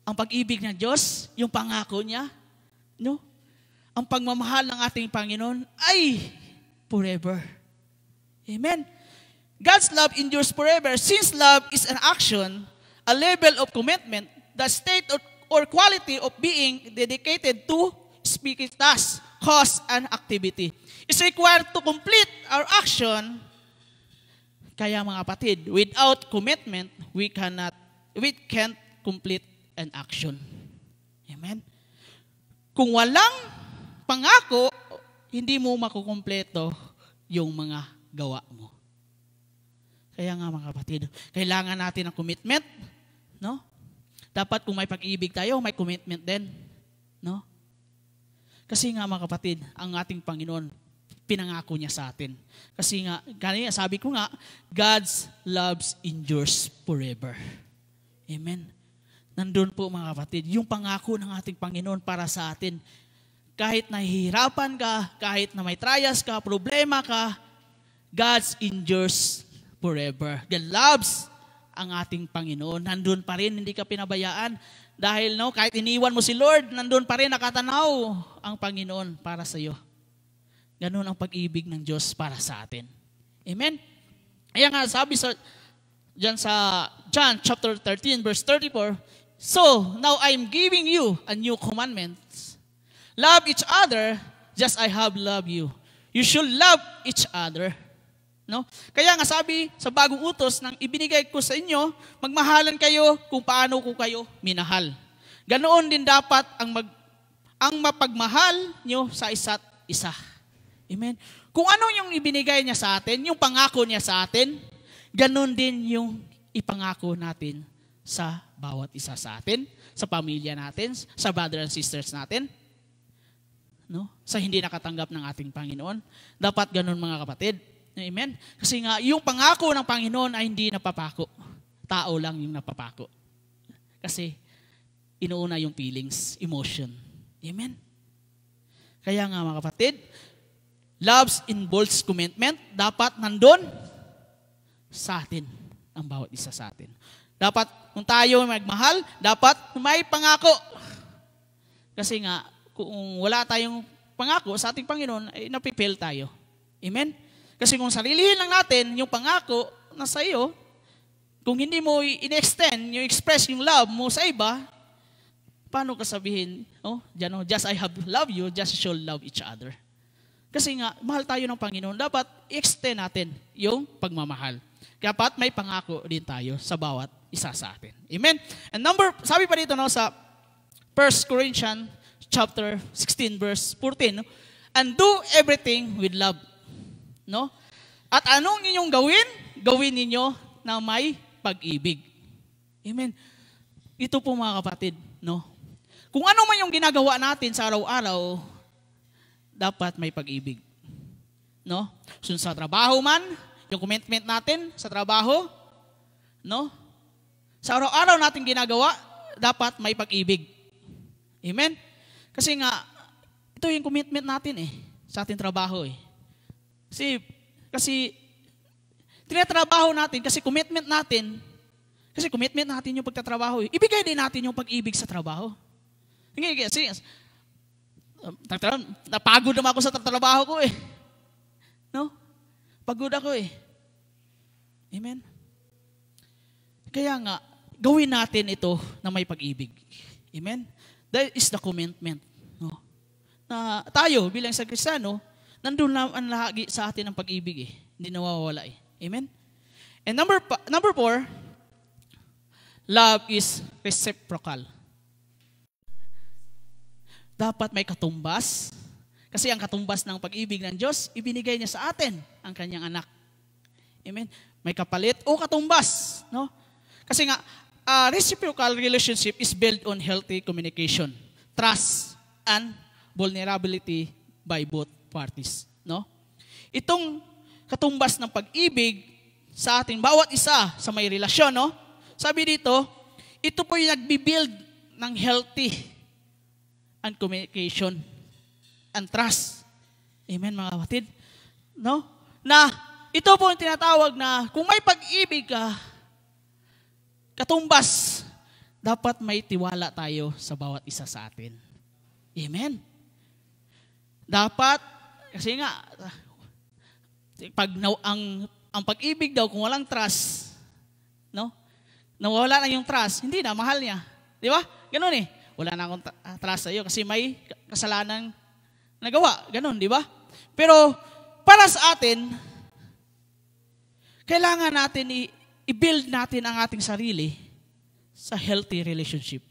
Ang pag-ibig ng Diyos, yung pangako niya, no? Ang pagmamahal ng ating Panginoon ay forever. Amen. God's love endures forever. Since love is an action, a level of commitment, the state or quality of being dedicated to specific task, cause, and activity is required to complete our action. Kaya mga kapatid, without commitment, we can't complete an action. Amen? Kung walang pangako, hindi mo makukumpleto yung mga gawa mo. Kaya nga mga kapatid, kailangan natin ng commitment, no? Dapat kung may pag-ibig tayo, may commitment din, no? Kasi nga mga kapatid, ang ating Panginoon, pinangako niya sa atin. Kasi nga, kanina sabi ko nga, God's loves endures forever. Amen. Nandun po mga kapatid, yung pangako ng ating Panginoon para sa atin. Kahit nahihirapan ka, kahit na may trials ka, problema ka, God's endures forever. God loves ang ating Panginoon. Nandun pa rin, hindi ka pinabayaan. Dahil no, kahit iniwan mo si Lord, nandun pa rin nakatanaw ang Panginoon para sa iyo. Ganun ang pag-ibig ng Diyos para sa atin. Amen? Kaya nga sabi dyan sa John chapter 13 verse 34, so now I am giving you a new commandment. Love each other just I have loved you. You should love each other. No? Kaya nga sabi sa bagong utos nang ibinigay ko sa inyo, magmahalan kayo kung paano ko kayo minahal. Ganoon din dapat ang mapagmahal nyo sa isa't isa. Amen? Kung ano yung ibinigay niya sa atin, yung pangako niya sa atin, ganoon din yung ipangako natin sa bawat isa sa atin, sa pamilya natin, sa brothers and sisters natin, no? Sa hindi nakatanggap ng ating Panginoon. Dapat ganoon mga kapatid. Amen? Kasi nga, yung pangako ng Panginoon ay hindi napapako. Tao lang yung napapako. Kasi, inuuna yung feelings, emotion. Amen? Kaya nga mga kapatid, love involves commitment. Dapat nandun sa atin, ang bawat isa sa atin. Dapat, kung tayo magmahal, dapat may pangako. Kasi nga, kung wala tayong pangako sa ating Panginoon, ay napifail tayo. Amen? Kasi kung sarilihin lang natin yung pangako na sa iyo, kung hindi mo in-extend, yung express yung love mo sa iba, paano ka sabihin, just I have loved you, just should love each other. Kasi nga, mahal tayo ng Panginoon, dapat i-extend natin yung pagmamahal. Kaya dapat may pangako din tayo sa bawat isa sa atin. Amen? And sabi pa dito sa 1 Corinthians chapter 16 verse 14, and do everything with love. No? At anong inyong gawin? Gawin ninyo na may pag-ibig. Amen. Ito po mga kapatid, no? Kung ano man yung ginagawa natin sa araw-araw, dapat may pag-ibig. No? So sa trabaho man, yung commitment natin sa trabaho, no? Sa araw-araw natin ginagawa, dapat may pag-ibig. Amen? Kasi nga, ito yung commitment natin sa ating trabaho Kasi tinatrabaho natin, kasi commitment natin yung pagtatrabaho. Ibigay din natin yung pag-ibig sa trabaho. Kasi, napagod naman ako sa trabaho ko No? Pagod ako Amen? Kaya nga, gawin natin ito na may pag-ibig. Amen? That is the commitment. No? Na tayo, bilang sa Kristiyano, nandun naman lagi sa atin ang pag-ibig Hindi nawawala Amen? And number 4, love is reciprocal. Dapat may katumbas. Kasi ang katumbas ng pag-ibig ng Diyos, ibinigay niya sa atin ang kanyang anak. Amen? May kapalit o katumbas. No? Kasi nga, reciprocal relationship is built on healthy communication. trust and vulnerability by both parties. No? Itong katumbas ng pag-ibig sa ating bawat isa sa may relasyon, no? Sabi dito, ito po yung nagbibuild ng healthy and communication and trust. Amen, mga kapatid? No? Na ito po yung tinatawag na kung may pag-ibig ka, katumbas, dapat may tiwala tayo sa bawat isa sa atin. Amen? Dapat, kasi nga, pag ang pag-ibig daw, kung walang trust, no? Nawala na yung trust, hindi na, mahal niya. Di ba? Ganun eh. Wala na akong trust sa iyo kasi may kasalanan nagawa. Ganun, di ba? Pero, para sa atin, kailangan natin i-build natin ang ating sarili sa healthy relationship.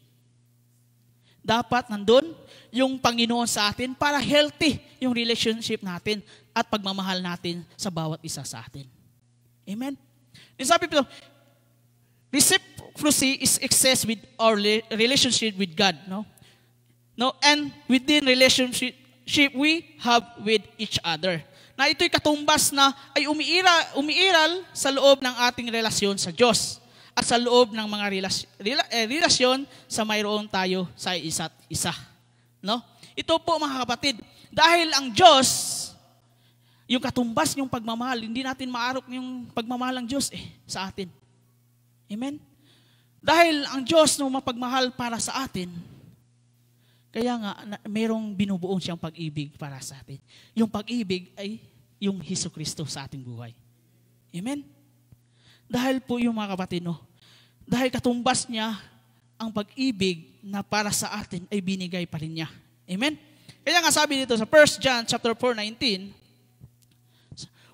Dapat nandun yung Panginoon sa atin para healthy yung relationship natin at pagmamahal natin sa bawat isa sa atin. Amen? Yung sabi po, reciprocity is excess with our relationship with God. No? And within relationship we have with each other. Na ito'y katumbas na ay umiiral sa loob ng ating relasyon sa Diyos at sa loob ng mga relasyon sa mayroon tayo sa isa't isa. No? Ito po mga kapatid, dahil ang Diyos, yung katumbas yung pagmamahal, hindi natin maarok yung pagmamahal ng Diyos sa atin. Amen? Dahil ang Diyos nung mapagmahal para sa atin, kaya nga, mayroong binubuong siyang pag-ibig para sa atin. Yung pag-ibig ay yung Jesucristo sa ating buhay. Amen? Dahil po yung mga kapatid, no? Dahil katumbas niya ang pag-ibig na para sa atin ay binigay pa rin niya. Amen? Kaya nga sabi dito sa 1 John chapter 4:19,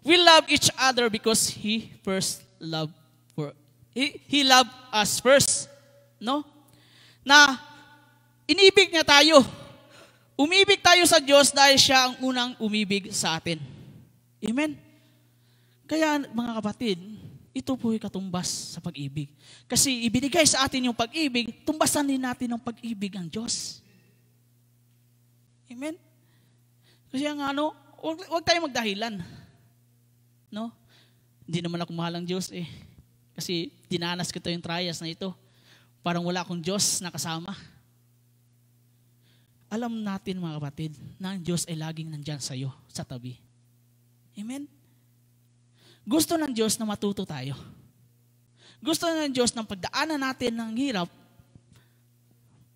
we love each other because He loved us first. No? Na inibig niya tayo. Umibig tayo sa Diyos dahil siya ang unang umibig sa atin. Amen? Kaya mga kapatid, ito po yung katumbas sa pag-ibig. Kasi ibinigay sa atin yung pag-ibig, tumbasan din natin ang pag-ibig ng Diyos. Amen? Kasi nga huwag tayo magdahilan. No? Hindi naman ako mahal ng Diyos Kasi dinanas ko yung trials na ito. Parang wala akong Diyos na kasama. Alam natin mga kapatid, na ang Diyos ay laging nandyan sa iyo, sa tabi. Amen? Gusto ng Diyos na matuto tayo. Gusto ng Diyos na pagdaanan natin ng hirap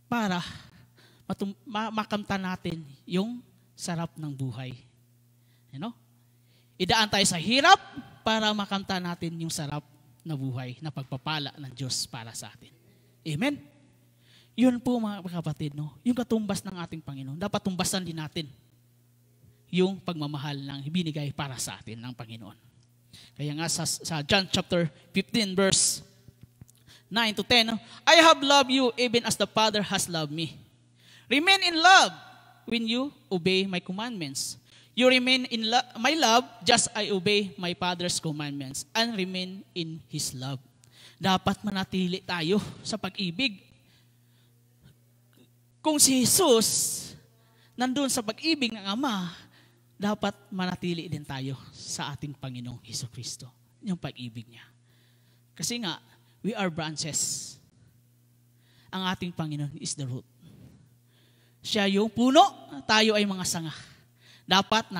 para makamtan natin yung sarap ng buhay. You know? Idaan tayo sa hirap para makamtan natin yung sarap na buhay na pagpapala ng Diyos para sa atin. Amen? Yun po mga kapatid, no? Yung katumbas ng ating Panginoon. Dapat tumbasan din natin yung pagmamahal ng binigay para sa atin ng Panginoon. Kaya nga sa John chapter 15 verse 9 to 10, I have loved you even as the Father has loved me. Remain in love when you obey my commandments. You remain in my love just I obey my Father's commandments and remain in His love. Dapat manatili tayo sa pag-ibig. Kung si Jesus nandun sa pag-ibig ng Ama, dapat manatili din tayo sa ating Panginoong Jesucristo. Yung pag-ibig niya. Kasi nga, we are branches. Ang ating Panginoon is the root. Siya yung puno, tayo ay mga sanga. Dapat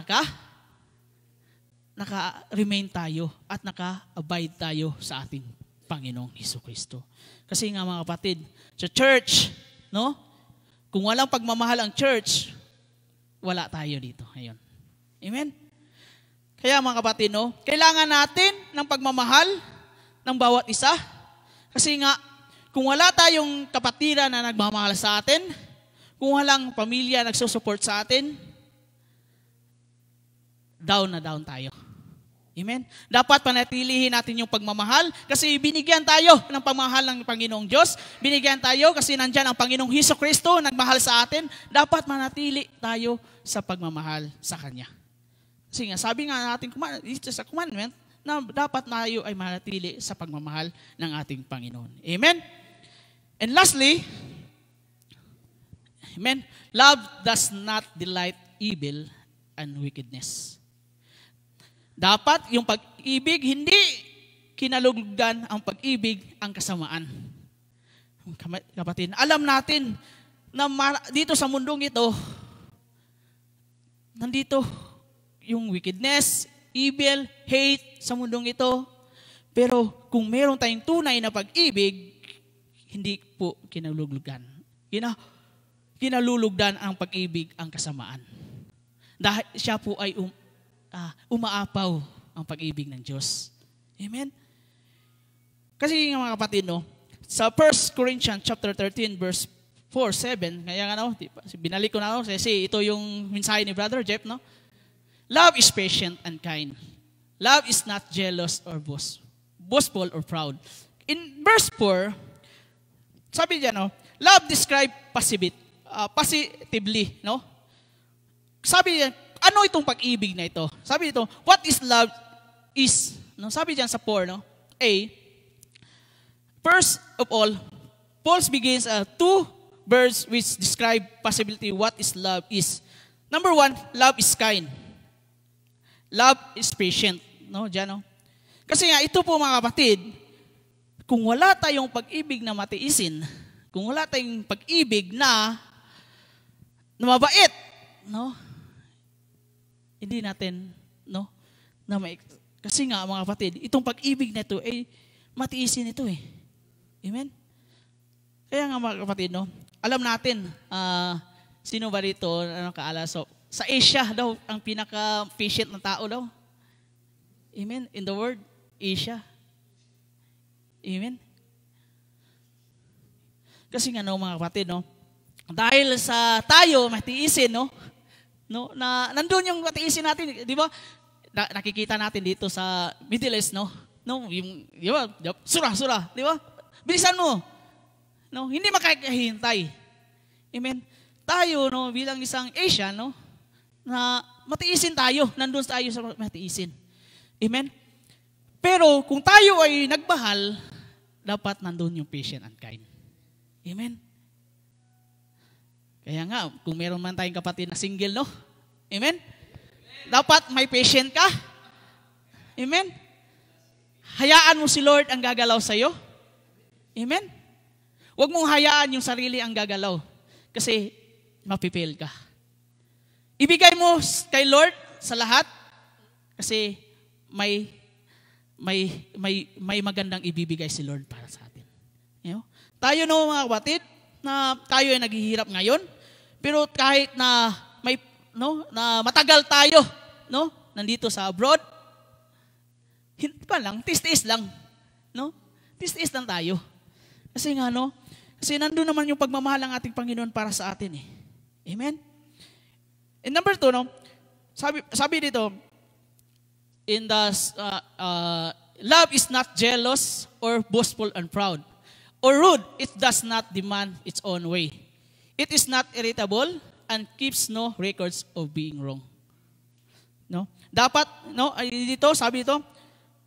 naka-remain tayo at naka-abide tayo sa ating Panginoong Jesucristo. Kasi nga mga kapatid, sa church, no? Kung walang pagmamahal ang church, wala tayo dito ngayon. Amen? Kaya mga kapatid, no? Kailangan natin ng pagmamahal ng bawat isa. Kasi nga, kung wala tayong kapatiran na nagmamahal sa atin, kung walang pamilya nagsusupport sa atin, down na down tayo. Amen? Dapat panatilihin natin yung pagmamahal kasi binigyan tayo ng pagmamahal ng Panginoong Diyos. Binigyan tayo kasi nandyan ang Panginoong Jesucristo nagmahal sa atin. Dapat manatili tayo sa pagmamahal sa Kanya. Kasi nga, sabi nga natin sa commandment na dapat tayo ay manatili sa pagmamahal ng ating Panginoon. Amen? And lastly, Amen? Love does not delight evil and wickedness. Dapat yung pag-ibig, hindi kinalugdan ang pag-ibig ang kasamaan. Kapatid, alam natin na dito sa mundong ito, nandito yung wickedness, evil, hate sa mundong ito. Pero kung meron tayong tunay na pag-ibig, hindi po kinalugdan. Kinalulugdan ang pag-ibig ang kasamaan. Dahil siya po ay umaapaw ang pag-ibig ng Diyos. Amen? Kasi mga kapatid, no, sa 1 Corinthians chapter 13 verse 4-7, kaya nga no, binalik ko na no, kasi ito yung mensahe ni Brother Jeff, no? Love is patient and kind. Love is not jealous or boastful or proud. In verse 4, sabi diyan, no, love describe positively, no? Sabi diyan, ano itong pag-ibig na ito? Sabi dito, what is love is, no? Sabi diyan sa 4, no? A, first of all, Paul begins two words which describe possibility what is love is. Number 1, love is kind. Love is patient, no? Diyan, no? Kasi nga ito po mga kapatid, kung wala tayong pag-ibig na matiisin, kung wala tayong pag-ibig na mabait, no? Hindi natin, no? Kasi nga mga kapatid, itong pag-ibig na ito, matiisin ito eh. Amen? Kaya nga mga kapatid, no? Alam natin, sino ba dito, kaalaso? Sa Asia daw, ang pinaka-patient na tao daw. Amen? In the world, Asia. Amen? Kasi nga no, mga kapatid, no? Dahil sa tayo, matiisin, no? No, na nandoon yung matiisin natin, di ba? Nakikita natin dito sa Middle East, no? No, yung di ba? Sura, di ba? Bilisan mo. No, hindi makakahintay. Amen. Tayo, no, bilang isang Asian, no, na matiisin tayo, nandoon tayo sa matiisin. Amen. Pero kung tayo ay nagmahal, dapat nandoon yung patient and kind. Amen. Kaya nga, kung meron man tayong kapatid na single, no? Amen? Dapat may patient ka. Amen? Hayaan mo si Lord ang gagalaw sa'yo. Amen? Huwag mong hayaan yung sarili ang gagalaw. Kasi mapipil ka. Ibigay mo kay Lord sa lahat. Kasi may magandang ibibigay si Lord para sa atin. You know? Tayo no mga kapatid, na tayo ay naghihirap ngayon, pero kahit na na matagal tayo, no, nandito sa abroad, hindi pa lang, tis-tis lang, no? Tis-tis lang tayo. Kasi nga no, kasi nandoon naman yung pagmamahal ng ating Panginoon para sa atin eh. Amen. And number 2, no, sabi dito, in the love is not jealous or boastful and proud or rude. It does not demand its own way. It is not irritable and keeps no records of being wrong. No? Dapat, no, dito, sabi dito,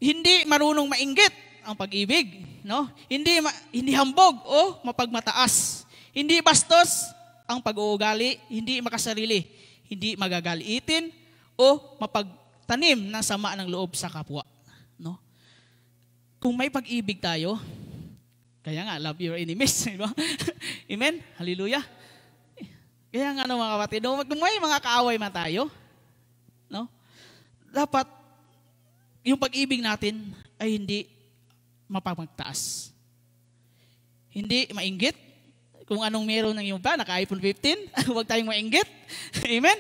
hindi marunong mainggit ang pag-ibig, no? Hindi hambog o mapagmataas. Hindi bastos ang pag-uugali, hindi makasarili, hindi magagalitin o mapagtanim ng sama ng loob sa kapwa, no? Kung may pag-ibig tayo, kaya nga, love your enemies. Diba? Amen? Hallelujah. Kaya nga, no, mga kapatid, kung may mga kaaway man tayo, no, dapat yung pag-ibig natin ay hindi mapagmagtaas. Hindi mainggit. Kung anong meron ng iyong pa, naka-iPhone 15, huwag tayong mainggit. Amen?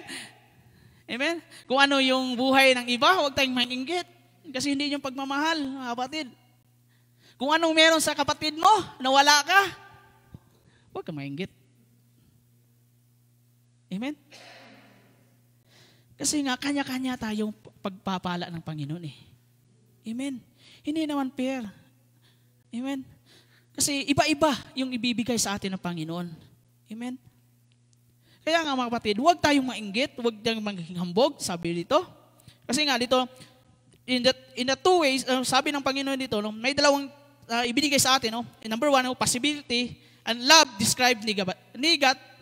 Amen? Kung ano yung buhay ng iba, huwag tayong mainggit. Kasi hindi yung pagmamahal, mga kapatid. Kung anong meron sa kapatid mo, nawala ka, huwag ka mainggit. Amen? Kasi nga, kanya-kanya tayong pagpapala ng Panginoon eh. Amen? Hindi naman fair. Amen? Kasi iba-iba yung ibibigay sa atin ng Panginoon. Amen? Kaya nga mga kapatid, huwag tayong mainggit, huwag tayong maging hambog, sabi dito. Kasi nga dito, in the two ways, sabi ng Panginoon dito, no, may dalawang ibinigay sa atin. No? Number 1, possibility, and love describe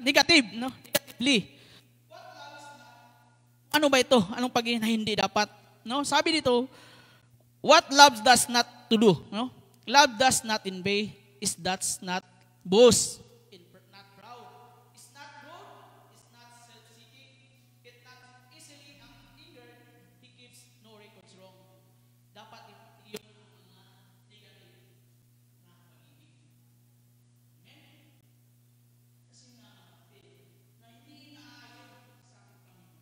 negative, no? Negatively. Ano ba ito? Anong pag na hindi dapat? No? Sabi dito, what love does not to do, no? Love does not envy, is does not boast, not proud, is not rude, is not self-seeking, it not easily angered, he keeps no records wrong. Dapat yung mga negative na pag-ibig. Amen? Kasi nga, na hindi naayon sa ating Panginoon.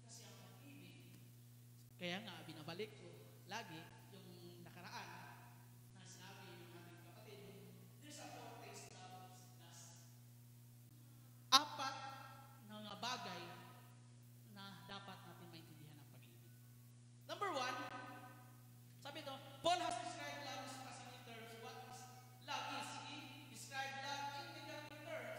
Kasi ang pag-ibig, kaya nga, binabalik ko lagi yung nakaraan na sinabi ng ating kapatid, there's a four things love does. Apat na mga bagay na dapat natin maintindihan ng pag-ibig. Number one, sabi ito, Paul has described love in specific terms. What is love is? He described love in negative terms.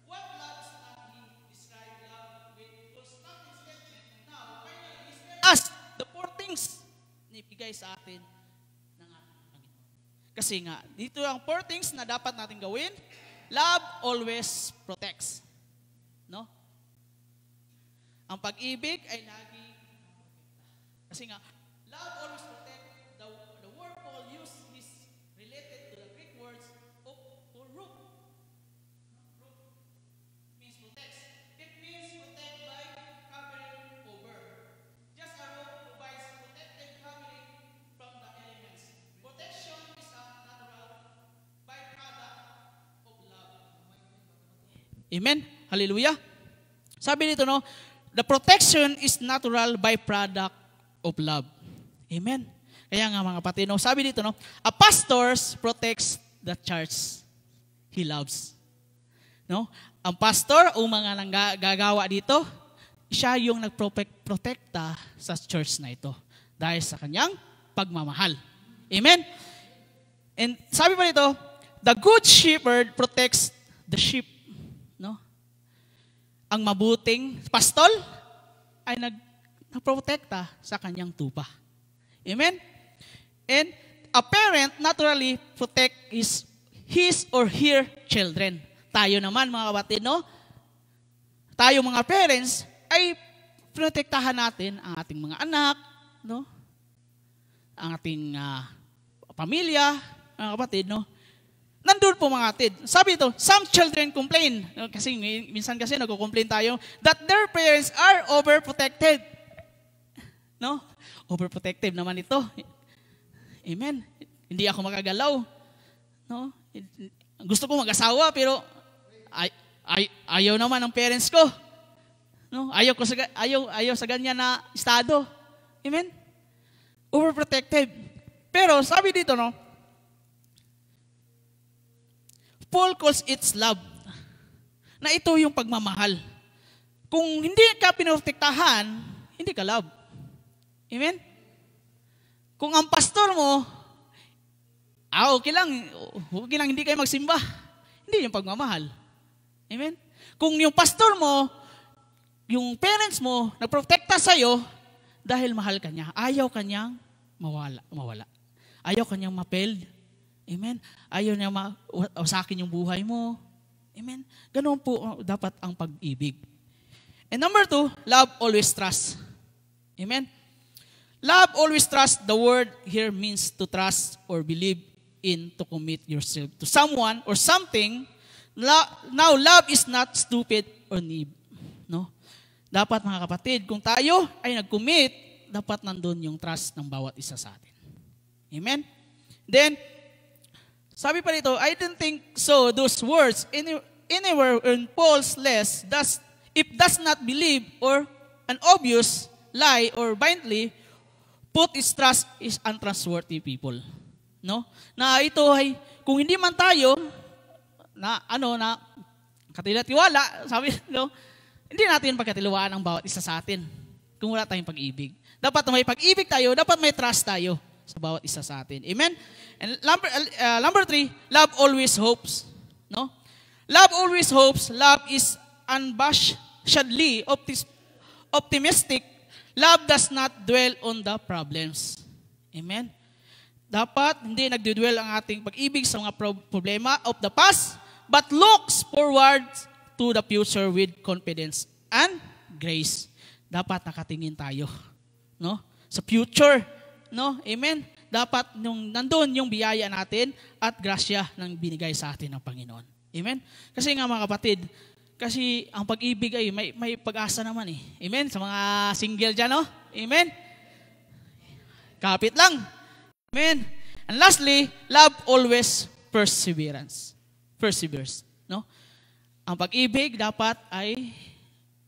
What love is not? He described love with constructive statement. Now, finally, he said, the four things na ibigay sa atin ng ating Panginoon. Kasi nga, dito ang four things na dapat natin gawin. Love always protects. No? Ang pag-ibig ay lagi kasi nga, love always protects. The word Paul used is related to the Greek words of root. Root means protects. It means protect by covering over. Just a rope provides protective covering from the elements. Protection is a natural byproduct of love. Amen? Hallelujah. Sabi dito, no, the protection is natural byproduct of love. Amen? Kaya nga mga kapatid, no, sabi dito, no, a pastor protects the church he loves. No? Ang pastor o mga nanggagawa dito, siya yung nagprotekta sa church na ito dahil sa kanyang pagmamahal. Amen? And sabi pa dito, the good shepherd protects the sheep. No? Ang mabuting pastor ay nagprotekta sa kanyang tupa. Amen? And a parent naturally protect his or her children. Tayo naman mga kapatid, no? Tayo mga parents ay protektahan natin ang ating mga anak, no? Ang ating pamilya, mga kapatid, no? Nandun po mga kapatid. Sabi ito, some children complain, kasi minsan kasi nagko-complain tayo, that their parents are overprotected. No? Overprotective naman ito. Amen. Hindi ako makagalaw. No? Gusto ko mag-asawa pero ayaw naman ng parents ko. No? Ayaw sa ganyan na estado. Amen. Overprotective. Pero sabi dito, no, Paul calls it love. Na ito yung pagmamahal. Kung hindi ka pinotektahan, hindi ka love. Amen? Kung ang pastor mo, okay lang, hindi kayo magsimba. Hindi yung pagmamahal. Amen? Kung yung pastor mo, yung parents mo, nagprotekta sa'yo, dahil mahal ka niya, ayaw ka niyang mawala. Ayaw ka niyang ma-failed. Amen? Ayaw niya mawasakin yung buhay mo. Amen? Ganoon po dapat ang pag-ibig. And number 2, love always trusts. Amen? Love always trusts. The word here means to trust or believe in, to commit yourself to someone or something. Now, love is not stupid or naive. No? Dapat mga kapatid, kung tayo ay nag-commit, dapat nandun yung trust ng bawat isa sa atin. Amen? Then, sabi pa dito, I don't think so. Those words, anywhere in Paul's less, if does not believe or an obvious lie or blindly put his trust is untrustworthy people. No? Na ito ay, kung hindi man tayo, na katila-tiwala, sabi, no? Hindi natin pagkatiluan ang bawat isa sa atin kung wala tayong pag-ibig. Dapat may pag-ibig tayo, dapat may trust tayo sa bawat isa sa atin. Amen? And number 3, love always hopes. No? Love always hopes. Love is unabashedly optimistic. Love does not dwell on the problems. Amen? dapat hindi nagdudwell ang ating pag-ibig sa mga problema of the past, but looks forward to the future with confidence and grace. Dapat nakatingin tayo, no? Sa future, no? Amen. Dapat nandun yung biyaya natin at grasya ng binigay sa atin ng Panginoon. Amen. Kasi nga mga kapatid, kasi ang pag-ibig ay may pag-asa naman eh. Amen. Sa mga single dyan, no? Amen. Kapit lang. Amen. And lastly, love always perseveres. No? Ang pag-ibig dapat ay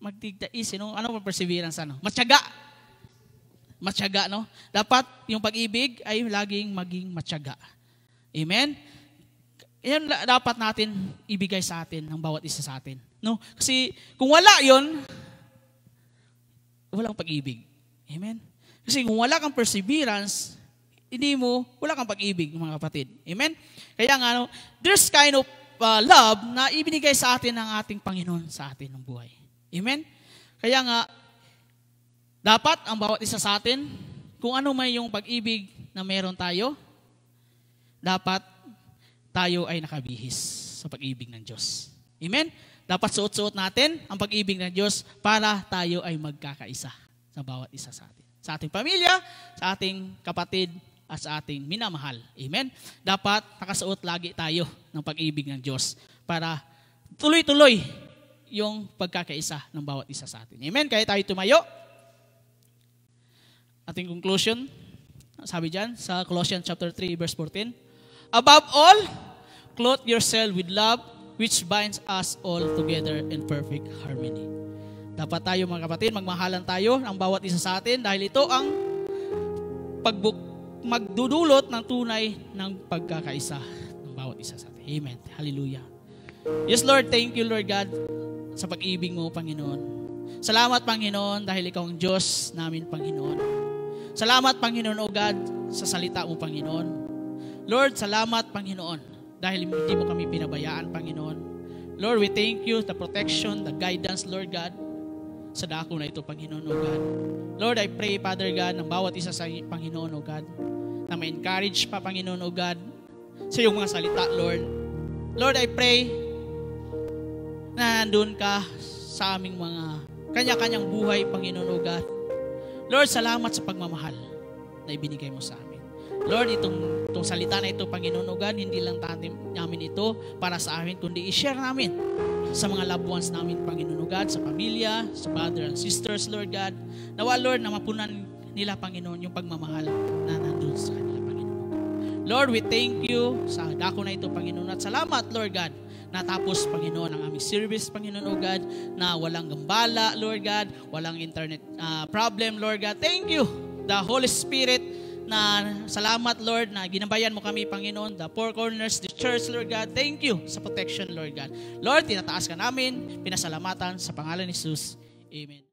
magtigtais, ano perseverance, ano? Matyaga, no? Dapat yung pag-ibig ay laging maging matyaga. Amen? Yan dapat natin ibigay sa atin ng bawat isa sa atin, no? Kasi kung wala yon, walang pag-ibig. Amen? Kasi kung wala kang perseverance, wala kang pag-ibig, mga kapatid. Amen? Kaya nga, no, there's kind of love na ibinigay sa atin ng ating Panginoon sa atin ng buhay. Amen? Kaya nga, dapat ang bawat isa sa atin, kung ano may yung pag-ibig na meron tayo, dapat tayo ay nakabihis sa pag-ibig ng Diyos. Amen? Dapat suot-suot natin ang pag-ibig ng Diyos para tayo ay magkakaisa sa bawat isa sa atin. Sa ating pamilya, sa ating kapatid, at sa ating minamahal. Amen? Dapat nakasuot lagi tayo ng pag-ibig ng Diyos para tuloy-tuloy yung pagkakaisa ng bawat isa sa atin. Amen? Kaya tayo tumayo. Ating conclusion, sabi dyan sa Colossians chapter 3, verse 14, above all, clothe yourself with love, which binds us all together in perfect harmony. Dapat tayo mga kapatid, magmahalan tayo ng bawat isa sa atin dahil ito ang magdudulot ng tunay ng pagkakaisa ng bawat isa sa atin. Amen. Hallelujah. Yes, Lord, thank you, Lord God, sa pag-ibig mo, Panginoon. Salamat, Panginoon, dahil ikaw ang Diyos namin, Panginoon. Salamat, Panginoon, O God, sa salita mo, Panginoon. Lord, salamat, Panginoon, dahil hindi mo kami pinabayaan, Panginoon. Lord, we thank you, the protection, the guidance, Lord God, sa dako na ito, Panginoon, O God. Lord, I pray, Father God, ng bawat isa sa Panginoon, O God, na ma-encourage pa, Panginoon, O God, sa iyong mga salita, Lord. Lord, I pray na nandun ka sa aming mga kanya-kanyang buhay, Panginoon, O God. Lord, salamat sa pagmamahal na ibinigay mo sa amin. Lord, itong salita na ito, Panginoon, O God, hindi lang namin ito para sa amin, kundi i-share namin sa mga loved ones namin, Panginoon, O God, sa pamilya, sa brother and sisters, Lord God. Nawa, Lord, na mapunan nila, Panginoon, yung pagmamahal na nandun sa kanila, Panginoon. Lord, we thank you sa dako na ito, Panginoon. At salamat, Lord God, natapos, Panginoon, ang aming service, Panginoon, O God, na walang gambala, Lord God, walang internet problem, Lord God. Thank you, the Holy Spirit, na salamat, Lord, na ginabayan mo kami, Panginoon, the four corners, the church, Lord God. Thank you sa protection, Lord God. Lord, tinataas ka namin, pinasalamatan sa pangalan ni Jesus. Amen.